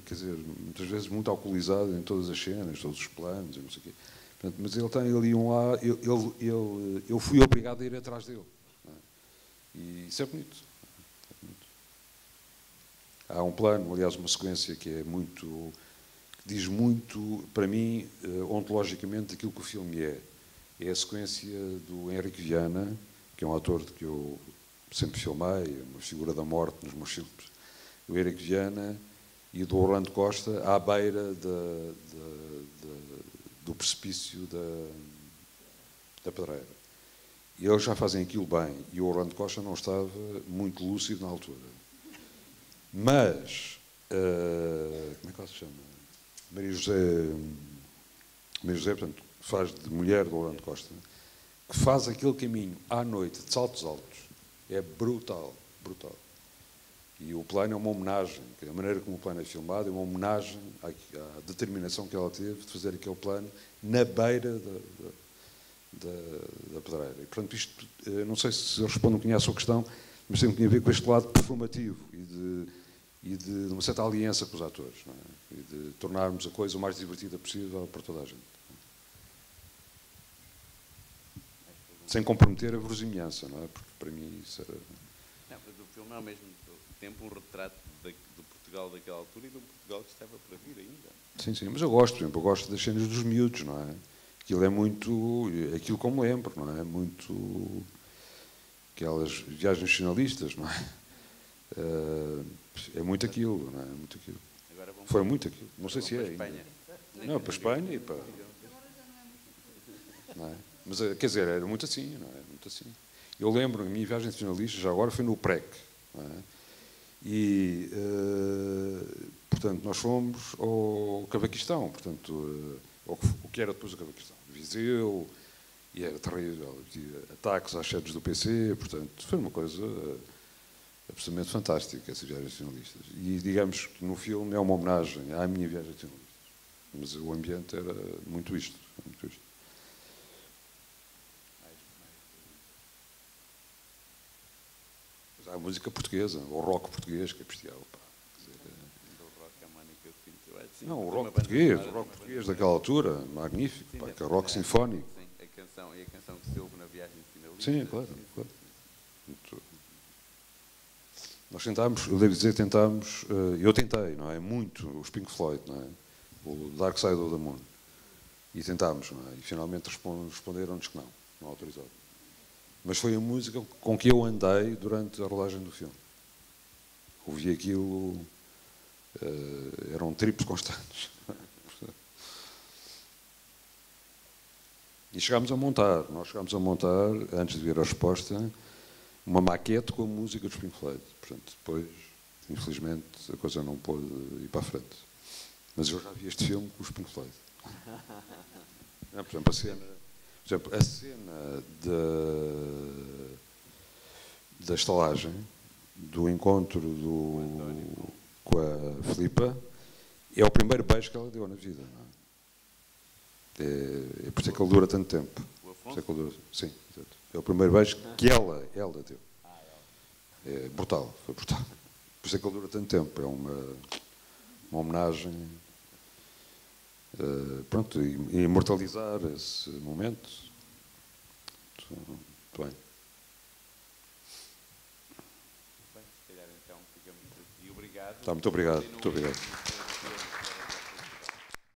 quer dizer, muitas vezes muito alcoolizado em todas as cenas, todos os planos, e não sei o quê. Portanto, mas ele tem ali um lado, eu fui obrigado a ir atrás dele. Não é? E isso é bonito. Há um plano, aliás, uma sequência que diz muito, para mim, ontologicamente, daquilo que o filme é. É a sequência do Henrique Viana, que é um ator que eu sempre filmei, uma figura da morte nos meus filmes, do Henrique Viana e do Orlando Costa, à beira do precipício da pedreira. E eles já fazem aquilo bem, e o Orlando Costa não estava muito lúcido na altura. Mas, como é que ela se chama? Maria José, portanto, faz de mulher do Orlando Costa, que faz aquele caminho à noite, de saltos altos, é brutal, brutal. E o plano é uma homenagem, a maneira como o plano é filmado é uma homenagem à determinação que ela teve de fazer aquele plano na beira da pedreira. E, portanto, isto, não sei se eu respondo um bocadinho à sua questão, mas tem a ver com este lado performativo e de uma certa aliança com os atores, não é? E de tornarmos a coisa o mais divertida possível para toda a gente. Sem comprometer a verosimilhança, não é? Porque para mim isso era... Não, mas o filme é ao mesmo tempo um retrato do Portugal daquela altura e do Portugal que estava para vir ainda. Sim, sim, mas eu gosto, por exemplo, eu gosto das cenas dos miúdos, não é? Aquilo é muito... Aquilo como lembro, não é? Muito... Aquelas viagens nacionalistas, não é? É muito aquilo, não é? Muito aquilo. Foi muito aquilo. Não sei se é ainda. Não, para a Espanha e para... Não é? Mas, quer dizer, era muito assim, não é? Muito assim. Eu lembro, a minha viagem nacionalista, já agora, foi no PREC, não é? E, portanto, nós fomos ao Cavaquistão, portanto, o que era depois do Cavaquistão. Viseu, e era terrível, ataques às sedes do PC, portanto, foi uma coisa absolutamente fantástica, essas viagens nacionalistas. E, digamos que no filme é uma homenagem à minha viagem nacionalista. Mas o ambiente era muito isto, muito isto. Há a música portuguesa, o rock português, que é bestial. Pá. Não, o rock português daquela altura, magnífico, sim, pá, que é rock sinfónico. Sim, a canção que se ouve na viagem finalista. Sim, claro. Muito... Nós tentámos, eu devo dizer, eu tentei, não é? Muito, os Pink Floyd, não é? O Dark Side of the Moon. E tentámos, não é? E finalmente responderam-nos que não autorizavam. Mas foi a música com que eu andei durante a rolagem do filme. Ouvi aquilo Eram triplos constantes. E nós chegámos a montar, antes de vir a resposta, uma maquete com a música dos Pink Floyd. Portanto, depois, infelizmente, a coisa não pôde ir para a frente. Mas eu já vi este filme com os Pink Floyd. Por exemplo, a cena da estalagem, do encontro com a Filipa, é o primeiro beijo que ela deu na vida. Não é? É por isso que ele dura tanto tempo. O Afonso? Sim, exato. É o primeiro beijo que ela deu. É brutal, foi brutal. Por isso é que ele dura tanto tempo. É uma homenagem. Pronto, e imortalizar esse momento. Muito bem. Bem, se calhar então ficamos aqui. Obrigado. Muito obrigado. Muito obrigado.